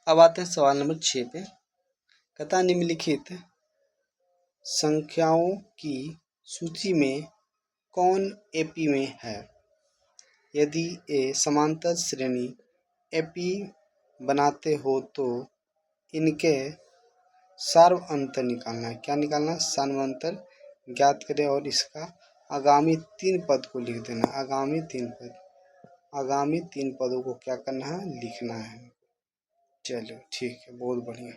अब आते हैं सवाल नंबर 6 पे। कहता निम्नलिखित संख्याओं की सूची में कौन एपी में है? यदि ए समांतर श्रेणी एपी बनाते हो तो इनके सर्व अंतर निकालना है। क्या निकालना है? सर्व अंतर ज्ञात करें और इसका आगामी 3 पद को लिख देना। आगामी 3 पदों को क्या करना है? लिखना है। चलो ठीक है, बहुत बढ़िया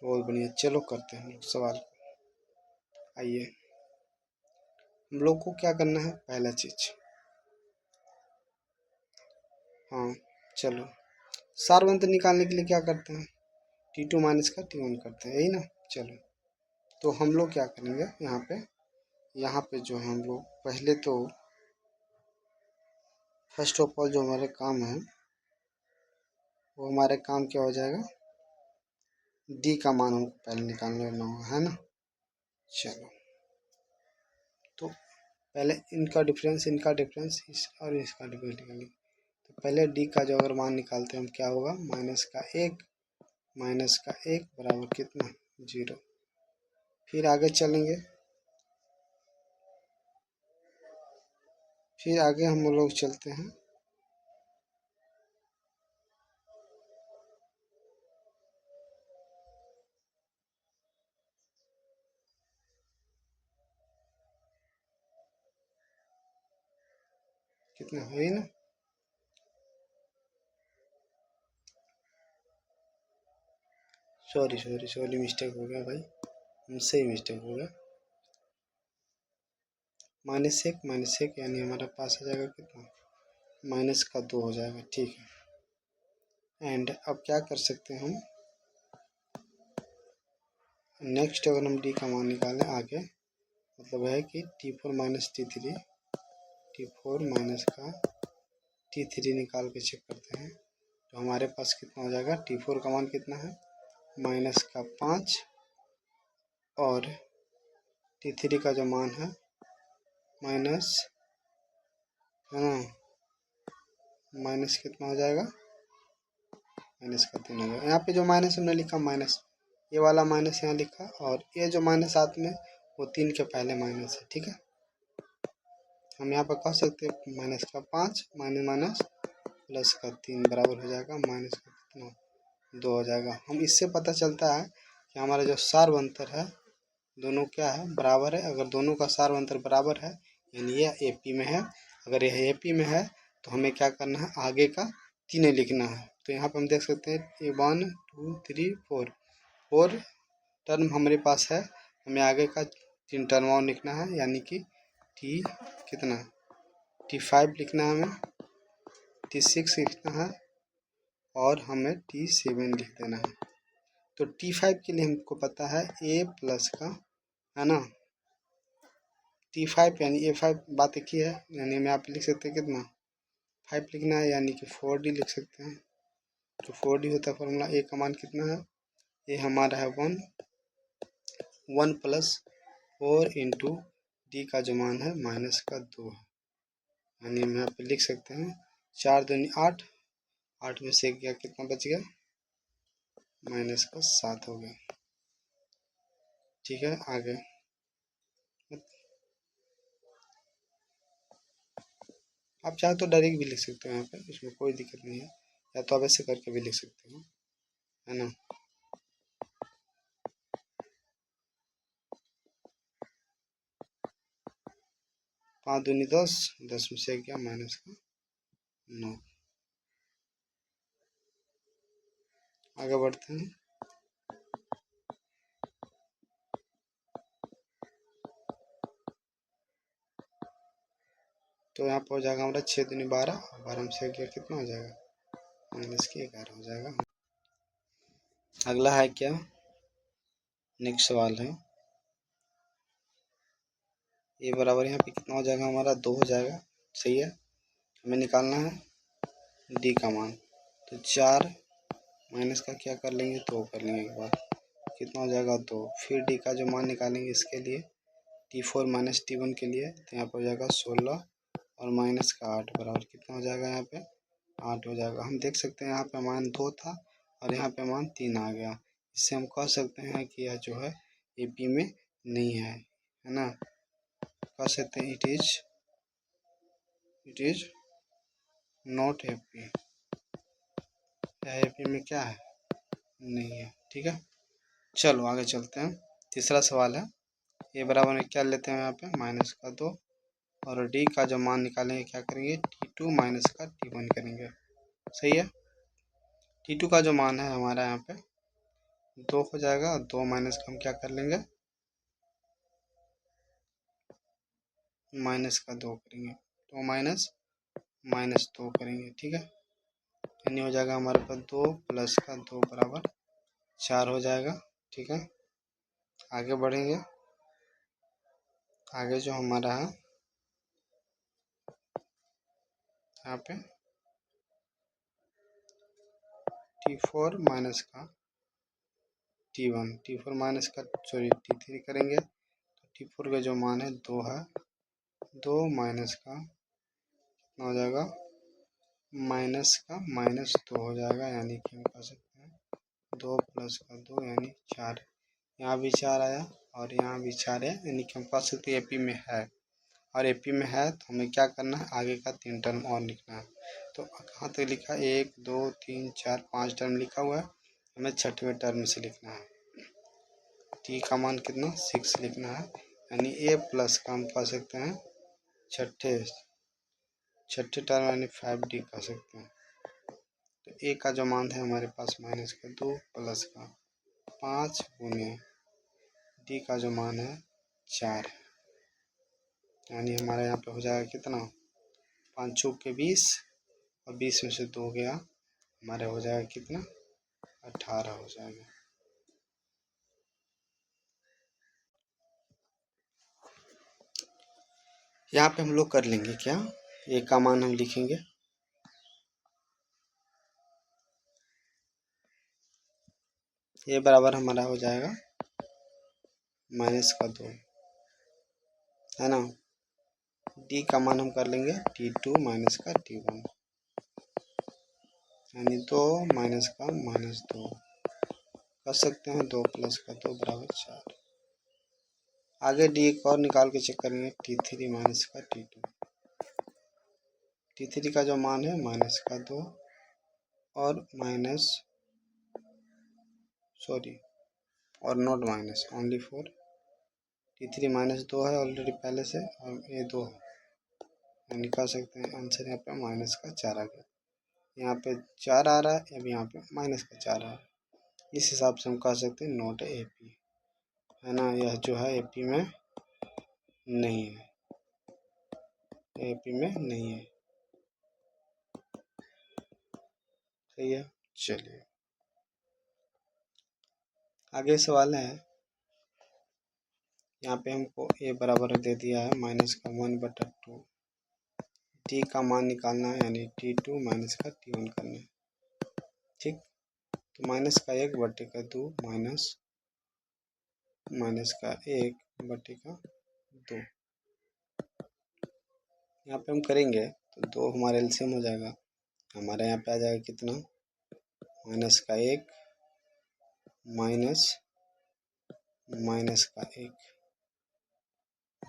बहुत बढ़िया। चलो करते हैं सवाल। आइए, हम लोग को क्या करना है? पहला चीज, हाँ चलो, सर्व अंतर निकालने के लिए क्या करते हैं? T2 माइनस का T1 करते हैं, यही ना। चलो, तो हम लोग क्या करेंगे यहाँ पे जो हम लोग पहले तो फर्स्ट ऑफ ऑल जो हमारे काम है वो हमारे काम क्या हो जाएगा? डी का मान हमको पहले निकाल लेना होगा, है ना। चलो, तो पहले इनका डिफरेंस इस और इसका डिफरेंस निकालेंगे। तो पहले डी का जो अगर मान निकालते हैं हम, क्या होगा? माइनस का एक बराबर कितना? 0। फिर आगे चलेंगे, फिर आगे हम लोग चलते हैं। कितना है ना? सॉरी मिस्टेक हो गया भाई, हमसे ही मिस्टेक हो गया। माइनस एक यानी हमारे पास आ जाएगा कितना? माइनस का 2 हो जाएगा, ठीक है। एंड अब क्या कर सकते हैं हम? नेक्स्ट अगर हम डी का मान निकालें आगे, मतलब है कि T4 माइनस T4 माइनस का T3 निकाल के चेक करते हैं तो हमारे पास कितना हो जाएगा? T4 का मान कितना है? माइनस का 5 और T3 का जो मान है माइनस, है ना, माइनस कितना हो जाएगा? माइनस का 3 हो जाएगा। यहाँ पे जो माइनस हमने लिखा माइनस, ये वाला माइनस यहाँ लिखा, और ये जो माइनस साथ में वो 3 के पहले माइनस है, ठीक है। हम यहाँ पर कह सकते हैं माइनस का 5 माइनस प्लस का 3 बराबर हो जाएगा माइनस का कितना? 2 हो जाएगा। हम इससे पता चलता है कि हमारा जो सार्व अंतर है दोनों क्या है? बराबर है। अगर दोनों का सार्व अंतर बराबर है यानी ये एपी में है। अगर यह एपी में है तो हमें क्या करना है? आगे का 3 लिखना है। तो यहाँ पर हम देख सकते हैं 1 2 3 4 टर्म हमारे पास है। हमें आगे का 3 टर्म और लिखना है, यानी कि टी कितना? T5 लिखना है, हमें T6 लिखना है और हमें T7 लिख देना है। तो T5 के लिए हमको पता है A प्लस का, है ना, T5 यानी A5 बात एक ही है, यानी मैं आप लिख सकते हैं कितना? 5 लिखना है, यानी कि 4D लिख सकते हैं। तो 4D होता है फॉर्मूला। A का मान कितना है? ये हमारा है 1 प्लस 4 इंटू डी का जो मान है माइनस का 2 है, यानी हम यहाँ पे लिख सकते हैं 4 दूनी 8, 8 में से गया कितना बच गया? माइनस का 7 हो गया, ठीक है। आगे आप चाहे तो डायरेक्ट भी लिख सकते हो, यहाँ पे इसमें कोई दिक्कत नहीं है, या तो आप ऐसे करके भी लिख सकते हो, है ना। पाँच दूनी 10, 10 में से गया माइनस का 9। आगे बढ़ते हैं। तो यहाँ पर हो जाएगा हमारा 6 दूनी 12, 12 में से गया कितना हो जाएगा? माइनस के 11 हो जाएगा। अगला है क्या? नेक्स्ट सवाल है ये बराबर, यहाँ पे कितना हो जाएगा हमारा? 2 हो जाएगा, सही है। हमें निकालना है डी का मान। तो 4 माइनस का क्या कर लेंगे? 2 कर लेंगे एक बार, कितना हो जाएगा? 2। फिर डी का जो मान निकालेंगे इसके लिए T4 माइनस T1 के लिए, तो यहाँ पर हो जाएगा 16 और माइनस का 8 बराबर कितना हो जाएगा? यहाँ पे 8 हो जाएगा। हम देख सकते हैं यहाँ पे मान 2 था और यहाँ पे मान 3 आ गया। इससे हम कह सकते हैं कि यह जो है AP में नहीं है ना। कह सकते हैं इट इज नॉट AP। यह AP में क्या है, नहीं है। ठीक है, चलो आगे चलते हैं। तीसरा सवाल है, ए बराबर में क्या लेते हैं यहाँ पे -2 और डी का जो मान निकालेंगे क्या करेंगे T2 माइनस का T1 करेंगे। सही है। T2 का जो मान है हमारा यहाँ पे 2 हो जाएगा और 2 माइनस का हम क्या कर लेंगे -2 करेंगे। 2 माइनस -2 करेंगे। ठीक है, यानी हो जाएगा हमारे पास 2 प्लस का 2 बराबर 4 हो जाएगा। ठीक है, आगे बढ़ेंगे। आगे जो हमारा है यहाँ पे T4 माइनस का T1, T4 माइनस का T3 करेंगे। तो T4 का जो मान है 2 है, 2 माइनस का कितना हो जाएगा -2 हो जाएगा। यानी कि हम कह सकते हैं 2 प्लस का 2 यानी 4। यहाँ भी 4 आया और यहाँ भी 4 है, यानी कि हम कह सकते हैं AP में है। और AP में है तो हमें क्या करना है, आगे का 3 टर्म और लिखना है। तो कहाँ तक लिखा है 1 2 3 4 5 टर्म लिखा हुआ है, हमें 6वें टर्म से लिखना है। T का मान कितना 6 लिखना है, यानी A प्लस का हम कह सकते हैं छठे टर्म यानी 5D कह सकते हैं। तो A का जो मान है हमारे पास -2 प्लस का 5 गुने D का जो मान है 4 है, यानी हमारे यहाँ पे हो जाएगा कितना 5 चौक के 20 और 20 में से 2 गया, हमारे हो जाएगा कितना 18 हो जाएगा। यहाँ पे हम लोग कर लेंगे क्या, A का मान हम लिखेंगे A बराबर हमारा हो जाएगा -2 है ना। D का मान हम कर लेंगे T2 माइनस का T1, यानी 2 माइनस का -2 कर सकते हैं। 2 प्लस का 2 बराबर 4। आगे D एक और निकाल के चेक करेंगे T3 माइनस का T2। T3 का जो मान है -2 और नॉट माइनस ओनली 4। T3 -2 है ऑलरेडी पहले से और ये 2 है, यानी कह सकते हैं आंसर यहाँ पे -4 आ गया। यहाँ पे 4 आ रहा है, अब यहाँ पे -4 आ रहा है। इस हिसाब से हम कह सकते हैं नॉट AP है ना। यह जो है AP में नहीं है, AP में नहीं है। सही है, चलिए आगे सवाल है। यहाँ पे हमको A बराबर दे दिया है -1/2। T का मान निकालना है, यानी T2 माइनस का T1 करना है। ठीक, तो -1/2 -1/2। यहाँ पे हम करेंगे तो 2 हमारा एलसीएम हो जाएगा। हमारे यहाँ पे आ जाएगा कितना -1 -1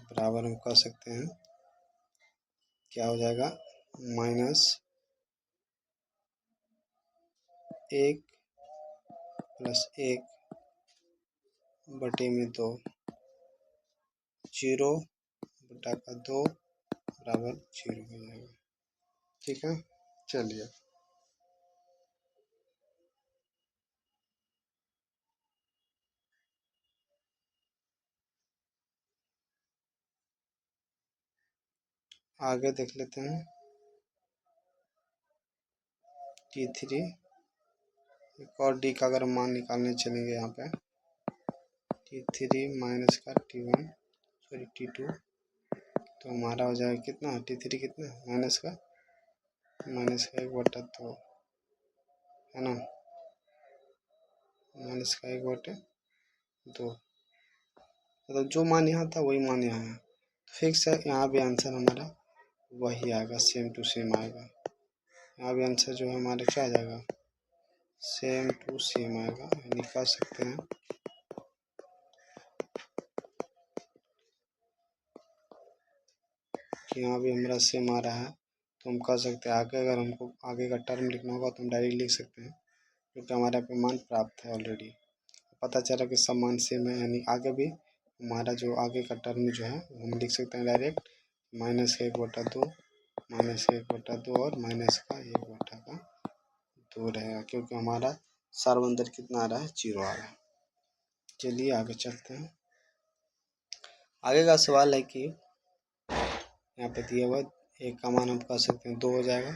बराबर हम कह सकते हैं क्या हो जाएगा -1 + 1/2 0/2 बराबर 0 हो जाएगा। ठीक है, चलिए आगे देख लेते हैं। T3 एक और D का अगर मान निकालने चलेंगे यहाँ पे T3 माइनस का T2, तो हमारा हो जाएगा कितना T3 कितना -1/2 है ना, -1/2 मतलब जो मान यहाँ था वही मान यहाँ है, फिक्स है। यहाँ भी आंसर हमारा वही आएगा, सेम टू सेम आएगा। यहाँ भी आंसर जो है हमारा क्या आ जाएगा सेम टू सेम आएगा, यानी कह सकते हैं कि यहाँ भी हमारा सेम आ रहा है। तो हम कह सकते हैं आगे, अगर हमको आगे का टर्म लिखना होगा तो हम डायरेक्ट लिख सकते हैं, क्योंकि हमारे यहाँ पे मान प्राप्त है ऑलरेडी, पता चला कि सब मान सेम है, यानी आगे भी हमारा जो आगे का टर्म जो है वो हम लिख सकते हैं डायरेक्ट -1/2 -1/2 और माइनस का 1/2 रहेगा, क्योंकि हमारा सार अंदर कितना आ रहा है, 0 आ रहा है। चलिए आगे चलते हैं। आगे का सवाल है कि यहाँ पे दिया हुआ एक का मान हम कह सकते हैं 2 हो जाएगा,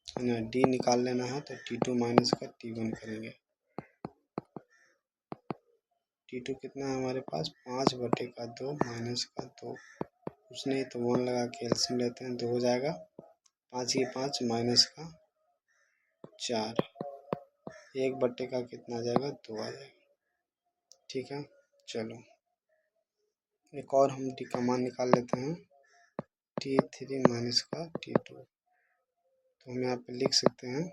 है ना। डी निकाल लेना है तो T2 माइनस का T1 करेंगे। T2 कितना है हमारे पास, 5/2 माइनस का 2, कुछ नहीं तो 1 लगा के एलसीएम लेते हैं, 2 हो जाएगा। 5 ये 5 माइनस का 4, 1/2 का कितना आ जाएगा, 2 आ जाएगा। ठीक है, चलो एक और हम डी का मान निकाल लेते हैं, T3 माइनस का T2। तो हम यहाँ पे लिख सकते हैं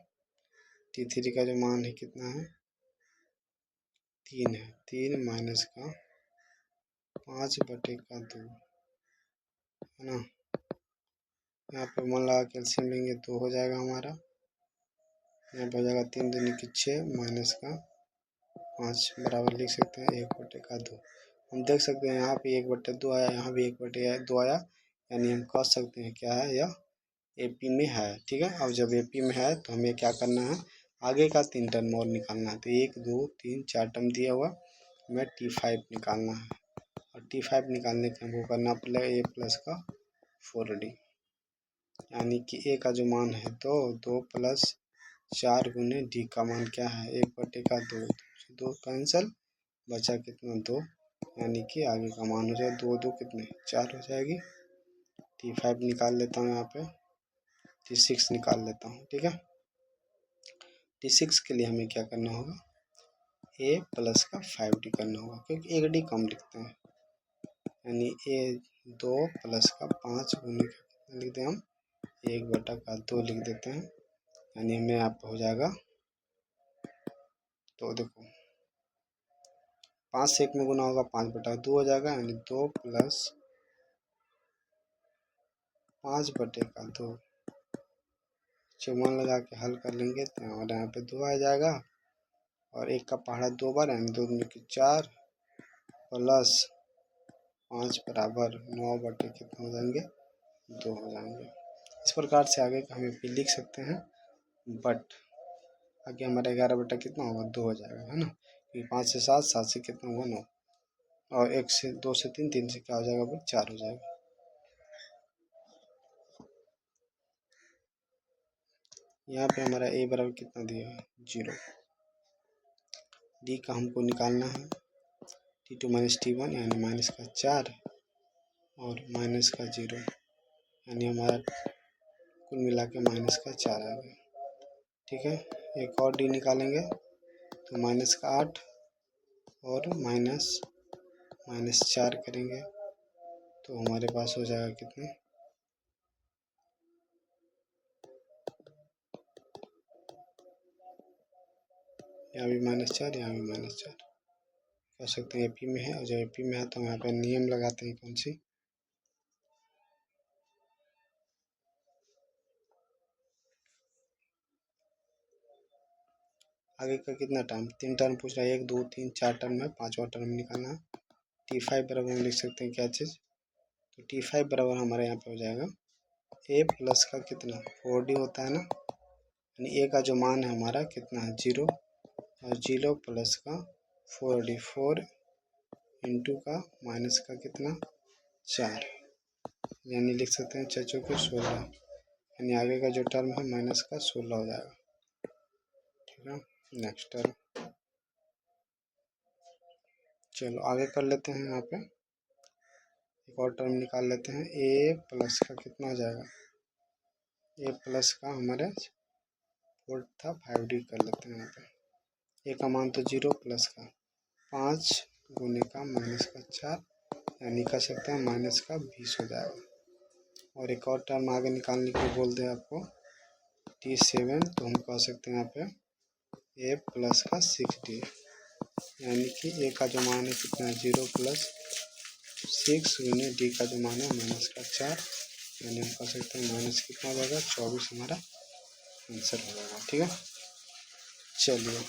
T3 का जो मान है कितना है, 3 है। 3 माइनस का 5/2, है ना। यहाँ पे 1 लगा के एलसीएम लेंगे, 2 हो जाएगा हमारा। यहाँ पे हो जाएगा 3 दूनी की 6 माइनस का 5 बराबर लिख सकते हैं 1/2। हम देख सकते हैं यहाँ पे 1/2 आया, यहाँ भी 1/2 आया, यानी हम कह सकते हैं क्या है, यह एपी में है। ठीक है, अब जब एपी में है तो हमें क्या करना है, आगे का 3 टर्म और निकालना है। तो 1 2 3 4 टर्म दिया हुआ, हमें T5 निकालना है, और T5 निकालने के हमको करना पड़ेगा a प्लस का 4D, यानी कि a का जो मान है 2 प्लस 4 गुने डी का मान क्या है, 1/2, 2 कैंसल, बचा कितना 2, यानी कि आगे का मान हो जाएगा 2 2 कितने 4 हो जाएगी। T5 निकाल लेता हूँ, यहाँ पे T6 निकाल लेता हूँ। ठीक है, T6 के लिए हमें क्या करना होगा, a प्लस का 5D करना होगा, क्योंकि 1D कम लिखते हैं, यानी a 2 प्लस का 5 गुने का कितना लिख दें हम, 1/2 लिख देते हैं, यानी हमें यहाँ पे हो जाएगा। तो देखो 5 से 1 में गुना होगा, 5/2 हो जाएगा, यानी 2 प्लस 5/2। जब 1 लगा के हल कर लेंगे तो हमारे यहाँ पे 2 आ जाएगा, और 1 का पहाड़ा 2 बार, यानी 2 दूनी की 4 प्लस 5 बराबर 9/, कितना हो जाएंगे, 2 हो जाएंगे। इस प्रकार से आगे का हम भी लिख सकते हैं, बट आगे हमारा 11 कितना होगा, 2 हो जाएगा, है ना। क्योंकि 5 से 7, 7 से कितना होगा 9, और 1 से 2 से 3, 3 से क्या हो जाएगा भाई, 4 हो जाएगा। यहाँ पे हमारा a बराबर कितना दिया है, 0। डी का हमको निकालना है T2 माइनस T1, यानी माइनस का 4 और माइनस का 0, यानी हमारा कुल मिला के माइनस का 4 आ गया। ठीक है, एक और डी निकालेंगे तो माइनस का 8 और माइनस 4 करेंगे तो हमारे पास हो जाएगा कितने, यहाँ भी -4, यहाँ भी -4, कह सकते हैं एपी में है। और जब एपी में है तो हम यहाँ पे नियम लगाते हैं, कौन सी, आगे का कितना टर्म, 3 टर्म पूछ रहा है, 1 2 3 4 टर्म है, 5वां टर्म निकालना है। T5 बराबर हम लिख सकते हैं क्या चीज़, तो T5 बराबर हमारे यहाँ पे हो जाएगा a प्लस का कितना 4D होता है ना, यानी a का जो मान है हमारा कितना है 0, और 0 प्लस का 4D, 4 इंटू का माइनस का कितना 4, यानी लिख सकते हैं 4 चौके 16, यानी आगे का जो टर्म है माइनस का 16 हो जाएगा। ठीक है, नेक्स्ट टर्म चलो आगे कर लेते हैं। यहाँ पे एक और टर्म निकाल लेते हैं, a प्लस का कितना हो जाएगा, a प्लस का हमारे 4 था 5D कर लेते हैं। यहाँ पे a का मान तो 0 प्लस का 5 गुने का माइनस का 4, यानी कह सकते हैं माइनस का 20 हो जाएगा। और एक और टर्म आगे निकालने के लिए बोल दे आपको T7, तो हम कह सकते हैं यहाँ पे ए प्लस का 6d, यानी कि ए का जो मान है कितना है 0 प्लस 6 गुने डी का जो मान है माइनस का 4, यानी हम कह सकते हैं माइनस कितना हो जाएगा 24 हमारा आंसर हो जाएगा। ठीक है, चलिए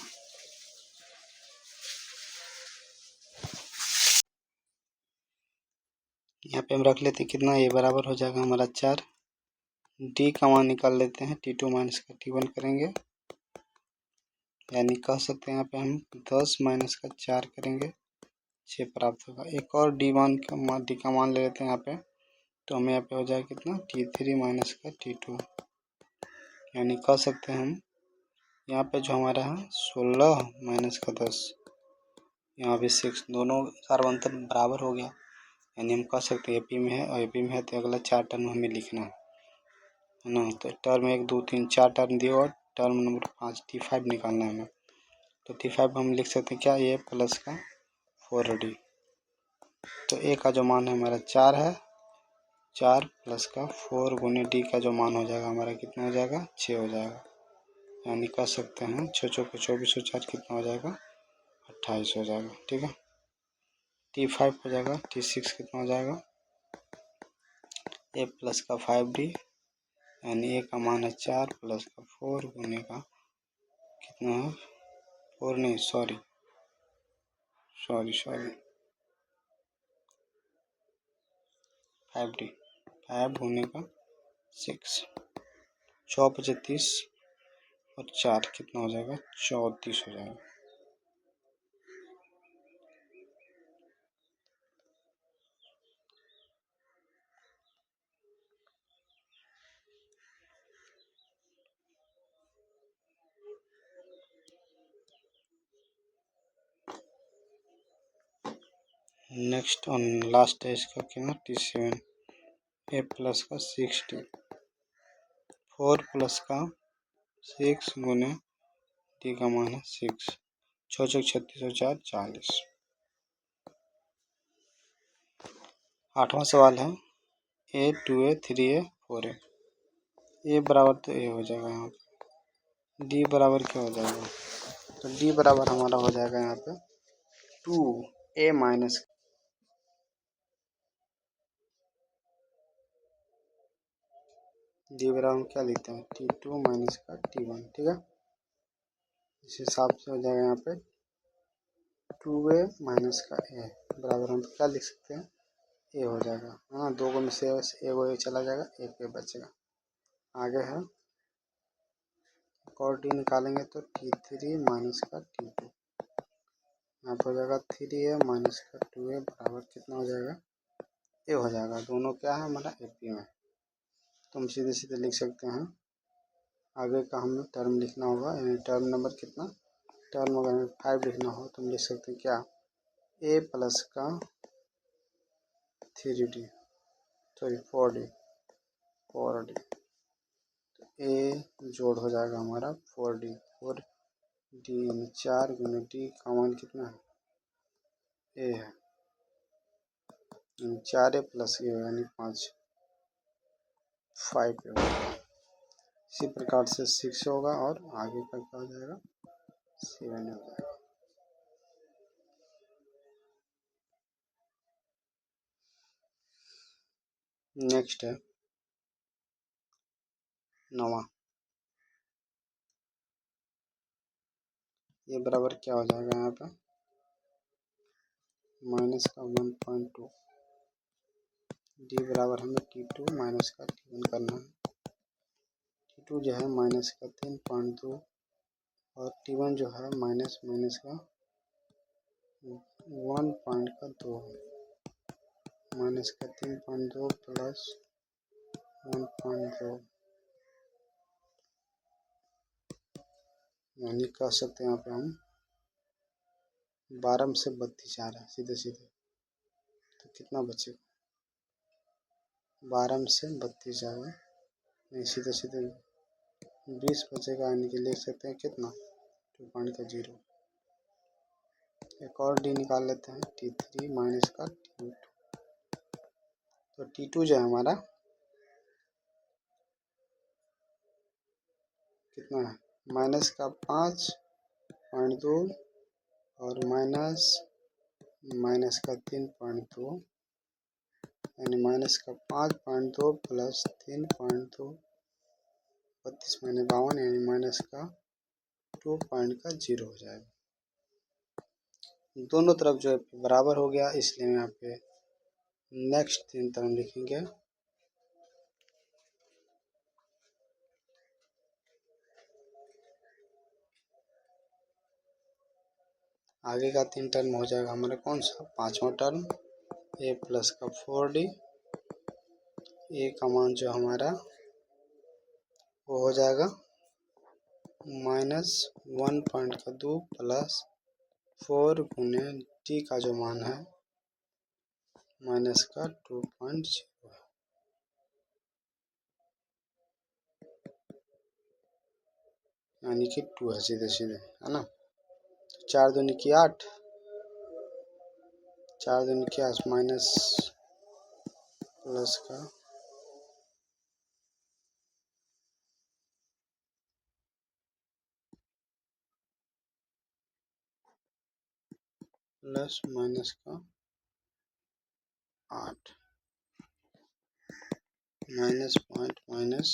यहाँ पे हम रख लेते हैं कितना, ये बराबर हो जाएगा हमारा 4, डी का मान निकाल लेते हैं, T2 माइनस का T1 करेंगे, यानी कह सकते हैं यहाँ पे हम 10 माइनस का 4 करेंगे 6 प्राप्त होगा। एक और डी का मान ले लेते हैं यहाँ पे, तो हमें यहाँ पे हो जाएगा कितना T3 माइनस का T2, यानी कह सकते हैं हम यहाँ पे जो हमारा है 16 माइनस का 10, यहाँ भी 6, दोनों सार्वंतर बराबर हो गया, यानी हम कह सकते हैं एपी में है और एपी में है तो अगला 4 टर्म हमें लिखना है ना। तो टर्म 1 2 3 4 टर्म दिए और टर्म नंबर 5 T5 निकालना है हमें, तो T5 हम लिख सकते हैं क्या, ए प्लस का 4d। तो ए का जो मान है हमारा 4 है, 4 प्लस का 4 गुने डी का जो मान हो जाएगा हमारा कितना हो जाएगा 6 हो जाएगा, यानी कह सकते हैं 6 चौके 24 और 4 कितना हो जाएगा 28 हो जाएगा। ठीक है, T5 हो जाएगा, T6 कितना हो जाएगा ए प्लस का 5d, यानी ए का मान है 4 प्लस का 4 गुने का कितना है 4 नहीं सॉरी 5d, 5 गुने का 6, 6 × 30 और 4 कितना हो जाएगा 34 हो जाएगा। नेक्स्ट और लास्ट है इसका क्या, T7 ए प्लस का 6d, 4 प्लस का 6 गुने डी का मान है 6, 6 चौक 36 और 4 40। 8वां सवाल है ए 2a 3a 4a, ए बराबर तो ए हो जाएगा यहाँ पे, डी बराबर क्या हो जाएगा, तो डी बराबर हमारा हो जाएगा यहाँ पे 2a माइनस, डी बराबर क्या लिखते हैं T2 माइनस का T1। ठीक है, इस हिसाब से हो जाएगा यहाँ पे 2a माइनस का a बराबर हम क्या लिख सकते हैं ए हो जाएगा, हाँ दो को में से ए वो ए चला जाएगा, एक पे बचेगा। आगे है और डी निकालेंगे तो T3 माइनस का T2, यहाँ पर हो जाएगा 3a माइनस का 2a बराबर कितना हो जाएगा ए हो जाएगा, दोनों क्या है हमारा एपी में, तो हम सीधे सीधे लिख सकते हैं। आगे का हमें टर्म लिखना होगा, यानी टर्म नंबर कितना, टर्म अगर हमें 5 लिखना हो तो हम लिख सकते हैं क्या ए प्लस का 3d सॉरी 4d, तो ए जोड़ हो जाएगा हमारा 4d, 4d यानी 4 गुने डी का मान कितना है ए है, यानी 4a प्लस ए यानी 5 5 होगा। इसी प्रकार से 6 होगा और आगे का क्या हो जाएगा 7 हो जाएगा। नेक्स्ट है 9वां, ये बराबर क्या हो जाएगा यहाँ पे माइनस का 1.2, डी बराबर हमें T2 माइनस का T1 करना है, T2 जो है माइनस का 3.2 और T1 जो है माइनस माइनस का 1.2, माइनस का 3.2 प्लस 1.2, यानी कह सकते हैं यहाँ पे हम 12 में से 32 आ रहा है सीधे सीधे, तो कितना बचेगा 12 में से 32 आएगा, नहीं सीधे सीधे 20 बचेगा, यानी कि लिख सकते हैं कितना 2.0। एक और डी निकाल लेते हैं T3 माइनस का T2, तो T2 जो है हमारा कितना है माइनस का 5 3.2 और माइनस का 3.2 यानी माइनस का 5.2 प्लस 3.2 32 मैंने 52 यानी माइनस का 2 पॉइंट का 0 हो जाएगा। दोनों तरफ जो है बराबर हो गया, इसलिए यहाँ पे नेक्स्ट 3 टर्म लिखेंगे। आगे का 3 टर्म हो जाएगा हमारा कौन सा, 5वां टर्म a प्लस का 4d, a का मान जो हमारा वो हो जाएगा -1.2 प्लस 4 गुने d का जो मान है माइनस का 2.0 यानी कि 2 है सीधे सीधे, है ना। 4 दूनी की 8, 4 दूनी की 8 माइनस प्लस का प्लस माइनस का 8 minus point minus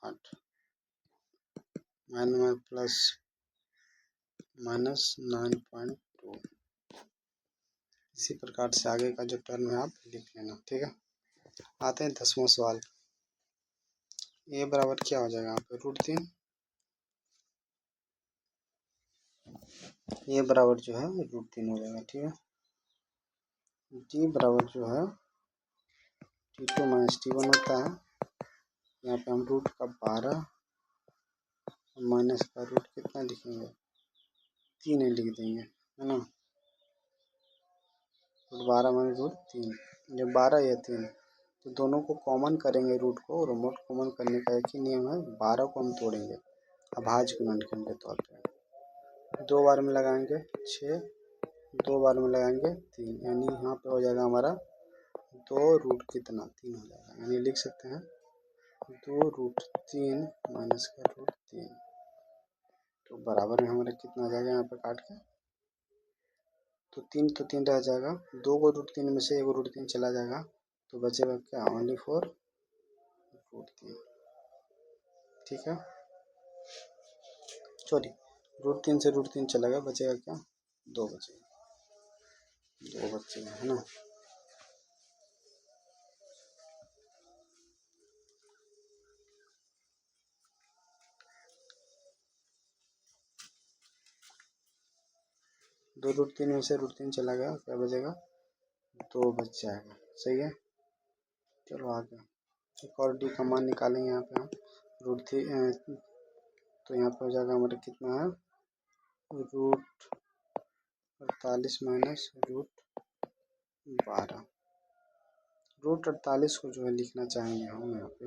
8 minus plus minus 9.2। इसी प्रकार से आगे का जो टर्म है आप लिख लेना, ठीक है। आते हैं 10वां सवाल। ए बराबर क्या हो जाएगा यहाँ पे √3, ए बराबर जो है √3 हो जाएगा, ठीक है। डी बराबर जो है T2 माइनस T1 होता है। यहाँ पे हम रूट का 12 माइनस का रूट कितना लिखेंगे, 3 लिख देंगे, है ना। रूट 12 माइनस रूट 3, जब 12 या 3 तो दोनों को कॉमन करेंगे, रूट को रिमोट कॉमन करने का एक ही नियम है, 12 को हम तोड़ेंगे अभाज्य गुणनखंड के तौर पे। 2 बार में लगाएंगे 6, 2 बार में लगाएंगे 3, यानी यहाँ पे हो जाएगा हमारा 2 रूट कितना 3 हो जाएगा, यानी लिख सकते हैं 2√3 माइनस का √3, तो बराबर में हमारा कितना आ जाएगा यहाँ पे काट के, तो 3 रह जाएगा, 2 को √3 में से 1 √3 चला जाएगा, तो बचेगा क्या ओनली 4 √3, ठीक है। सॉरी √3 से √3 चला गया, बचेगा क्या 2 बचेगा, 2 बचेगा, है ना। दो √3 में से √3 चला गया, क्या बचेगा 2 बच जाएगा, सही है। चलो आगे एक और डी का मान निकालेंगे यहाँ पे हम √3, तो यहाँ पे हो जाएगा हमारा कितना है √48 माइनस √12, √48 को जो है लिखना चाहेंगे हम यहाँ पे,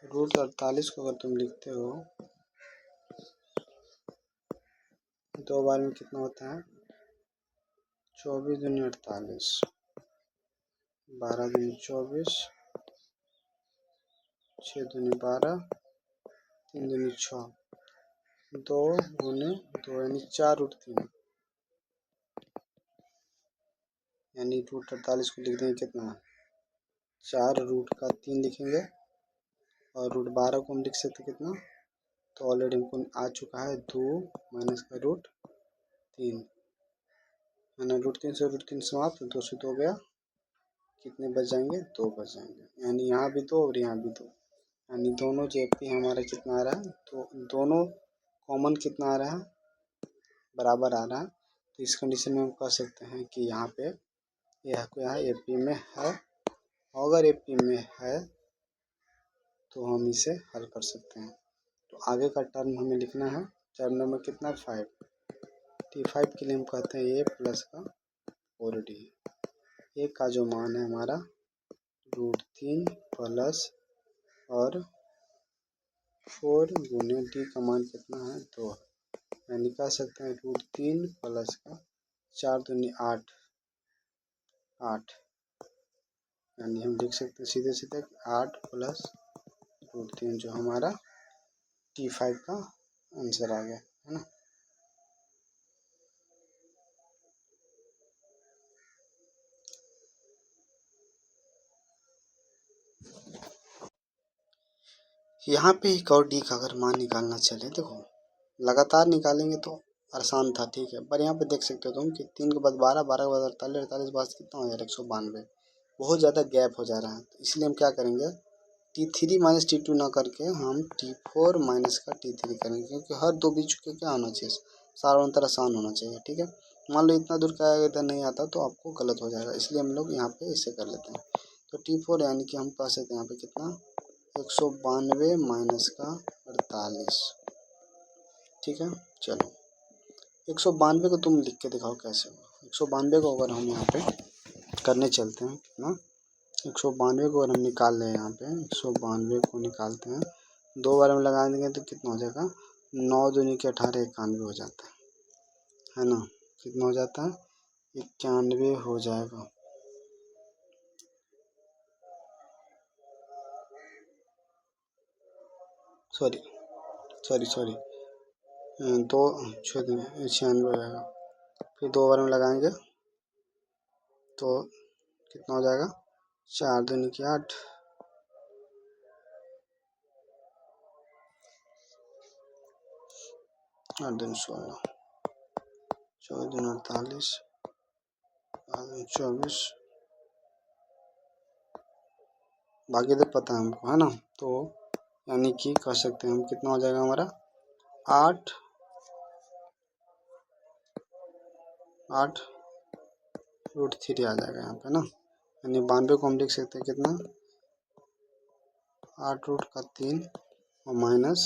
√48 को अगर तुम लिखते हो 2 बार में कितना होता है 24 दूनी 48, 12 दूनी 24, 6 दूनी 12, 3 दूनी 6, 2 गुने 2 यानी 4√3, यानी √48 को लिख देंगे कितना 4 रूट का 3 लिखेंगे, और √12 को हम लिख सकते कितना, तो ऑलरेडी हमको आ चुका है 2 माइनस का √3, है ना। √3 से √3 समाप्त, 2 से 2 गया, कितने बच जाएंगे 2 बच जाएंगे, यानी यहाँ भी 2 और यहाँ भी 2, यानी दोनों जेपी हमारा कितना आ रहा है, तो दोनों कॉमन कितना आ रहा है बराबर आ रहा है, तो इस कंडीशन में हम कह सकते हैं कि यहाँ पे यह क्या है एपी में है, अगर एपी में है तो हम इसे हल कर सकते हैं। तो आगे का टर्म हमें लिखना है, टर्म नंबर कितना 5, T5 के लिए हम कहते हैं ए प्लस का 4d, ए का जो मान है हमारा √3 प्लस और 4 गुने डी का मान कितना है 2, यानी कह सकते हैं √3 प्लस का 4 दूनी 8, यानी हम लिख सकते हैं सीधे सीधे 8 प्लस √3 जो हमारा T5 का आंसर आ गया, है ना। यहाँ पे एक और डी का अगर मान निकालना चले, देखो लगातार निकालेंगे तो आसान था, ठीक है, पर यहाँ पे देख सकते हो तुम कि 3 के बाद 12, 12 के बाद 48, 48 के बाद कितना हो जाएगा 192, बहुत ज़्यादा गैप हो जा रहा है। तो इसलिए हम क्या करेंगे, T3 माइनस T2 ना करके हम T4 माइनस का T3 करेंगे, क्योंकि हर दो बीच के क्या होना चाहिए, सारांतर आसान होना चाहिए, ठीक है। मान लो इतना दूर का इधर नहीं आता तो आपको गलत हो जाएगा, इसलिए हम लोग यहाँ पे इसे कर लेते हैं। तो T4 यानी कि हम पा सकते हैं यहाँ पे कितना 192 माइनस का 48, ठीक है। चलो 192 को तुम लिख के दिखाओ कैसे होगा। 192 को अगर हम यहाँ पे करने चलते हैं कितना, 192 को अगर हम निकाल लें, यहाँ पे 192 को निकालते हैं, 2 बार में लगा देंगे तो कितना हो जाएगा 9 दूनी के 18, 91 हो जाता है ना। कितना हो जाता है 91 हो जाएगा। सॉरी सॉरी सॉरी, 2 6 96 हो जाएगा। फिर 2 बार में लगाएंगे तो कितना हो जाएगा 4 दूनी की 8, 8 दूनी 16, 4 दूनी 48, 8 दूनी 24, बाकी तो पता है हमको, है ना। तो यानी कि कह सकते हैं हम कितना हो जाएगा हमारा 8 √3 आ जाएगा यहाँ पे ना। यानी 92 को हम लिख सकते हैं कितना 8√3 और माइनस,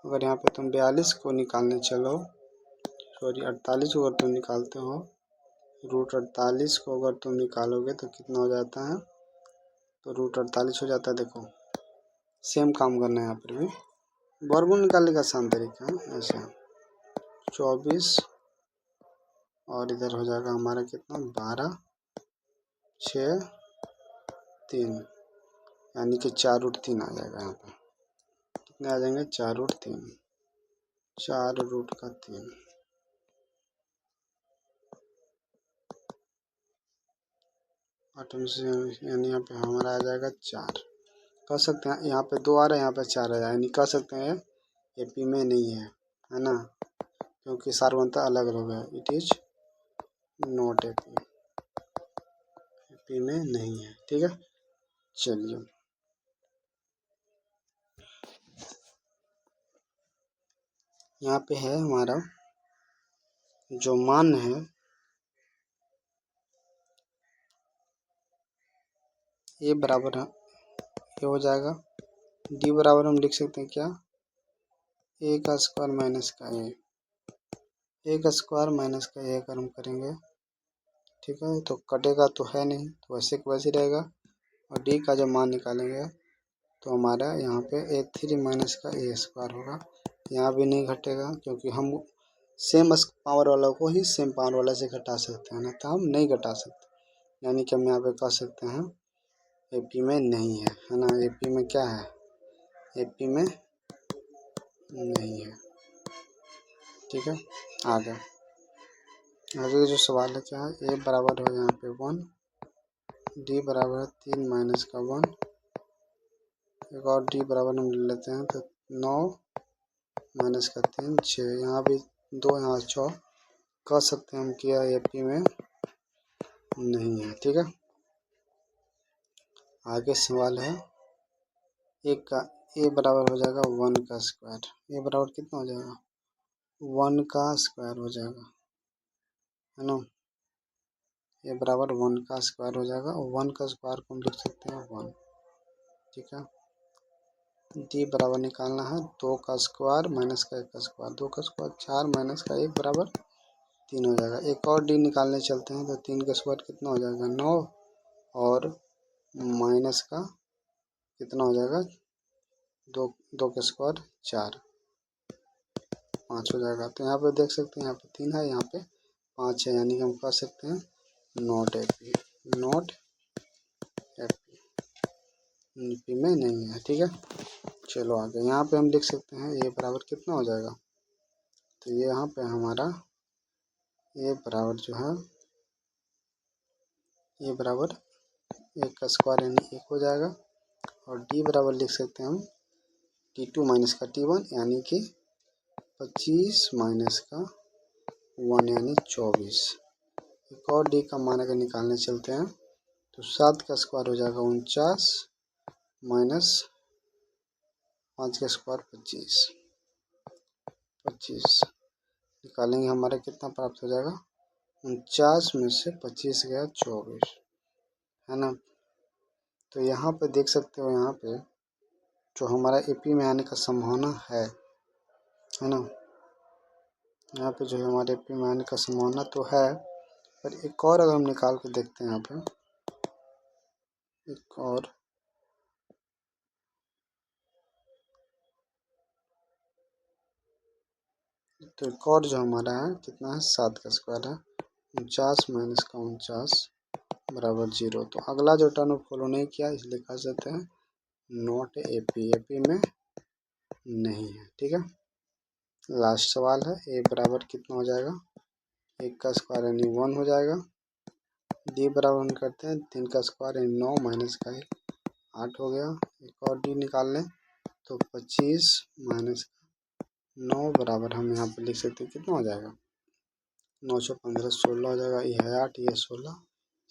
अगर यहाँ पे तुम 42 को निकालने चलो, सॉरी 48 को अगर तुम निकालते हो, √48 को अगर तुम निकालोगे तो कितना हो जाता है, तो √48 हो जाता है। देखो सेम काम करना है यहाँ पर भी, वर्गमूल निकालने का आसान तरीका है ऐसा, 24 और इधर हो जाएगा हमारा कितना 12, 6, 3, यानी कि 4√3 आ जाएगा। यहाँ पे कितने आ जाएंगे 4√3, 4√3, यानी यहाँ पे हमारा आ जाएगा 4। कह सकते हैं यहाँ पे 2 आ रहा है, यहाँ पे 4 आ जाएगा, यानी कह सकते हैं एपी में नहीं है ना, क्योंकि सारवंता अलग हो गया, इट इज नॉट एपी में नहीं है, ठीक है। चलिए यहाँ पे है हमारा जो मान है, ए बराबर है, ये हो जाएगा डी बराबर हम लिख सकते हैं क्या, ए का स्क्वायर माइनस का ए का स्क्वायर माइनस का ए अगर हम करेंगे, ठीक है, तो कटेगा तो है नहीं, तो वैसे का वैसे रहेगा। और डी का जब मान निकालेंगे तो हमारा यहाँ पे A3 माइनस का ए स्क्वायर होगा, यहाँ भी नहीं घटेगा, क्योंकि हम सेम पावर वाला को ही सेम पावर वाला से घटा सकते हैं ना, तो हम नहीं घटा सकते, यानी कि हम यहाँ पे कह सकते हैं एपी में नहीं है ना। एपी में क्या है, एपी में नहीं है, ठीक है। आगे आगे जो सवाल है क्या है, ए बराबर है यहाँ पे 1, डी बराबर है 3 माइनस का 1, एक और डी बराबर हम ले लेते हैं तो 9 माइनस का 3, 6, यहाँ भी 2, यहाँ 6, कह सकते हैं हम किया एपी में नहीं है, ठीक है। आगे सवाल है एक का ए बराबर हो जाएगा 1 का स्क्वायर, ए बराबर कितना हो जाएगा 1 का स्क्वायर हो जाएगा, है ना। ए बराबर 1 का स्क्वायर हो जाएगा, और 1 का स्क्वायर को हम लिख सकते हैं 1, ठीक है। डी बराबर निकालना है 2 का स्क्वायर माइनस का 1 का स्क्वायर, 2 का स्क्वायर 4 माइनस का 1 बराबर 3 हो जाएगा। एक और डी निकालने चलते हैं तो 3 का स्क्वायर कितना हो जाएगा 9, और माइनस का कितना हो जाएगा 2 का स्क्वायर 4, 5 हो जाएगा। तो यहाँ पे देख सकते हैं यहाँ पे 3 है, यहाँ पे 5 है, यानी कि हम कह सकते हैं नॉट एपी, नॉट पी में नहीं है। ठीक है, चलो आगे। यहाँ पे हम लिख सकते हैं ए बराबर कितना हो जाएगा, तो ये यहाँ पे हमारा ए बराबर जो है ए बराबर 1 का स्क्वायर यानी 1 हो जाएगा। और डी बराबर लिख सकते हैं हम T2 माइनस का T1 यानी कि 25 माइनस का 1 यानी 24। एक और डी का मान अगर निकालने चलते हैं तो 7 का स्क्वायर हो जाएगा 49 माइनस 5 का स्क्वायर 25 निकालेंगे, हमारा कितना प्राप्त हो जाएगा, 49 में से 25 गया 24, है ना। तो यहाँ पे देख सकते हो, यहाँ पे जो हमारा एपी में आने का संभावना है ना, यहाँ पे जो है हमारे एपी में आने का संभावना तो है। पर एक और अगर हम निकाल के देखते हैं यहाँ पे एक और, तो एक और जो हमारा है कितना है, 7 का स्क्वायर है 49 माइनस का 49 बराबर 0। तो अगला जो टर्म फॉलो नहीं किया इसलिए कह सकते हैं नॉट एपी, एपी में नहीं है। ठीक है, लास्ट सवाल है ए बराबर कितना हो जाएगा, 1 का स्क्वायर यानी 1 हो जाएगा। डी बराबर हम करते हैं 3 का स्क्वायर यानी 9 माइनस का 1 8 हो गया। एक और डी निकाल लें तो 25 माइनस 9 बराबर हम यहाँ पे लिख सकते हैं कितना हो जाएगा, 9 से 15 16 हो जाएगा। ये है 8 ये 16,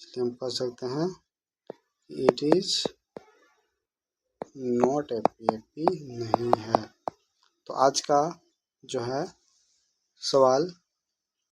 इसलिए हम कह सकते हैं it is not AP, AP नहीं है। तो आज का जो है सवाल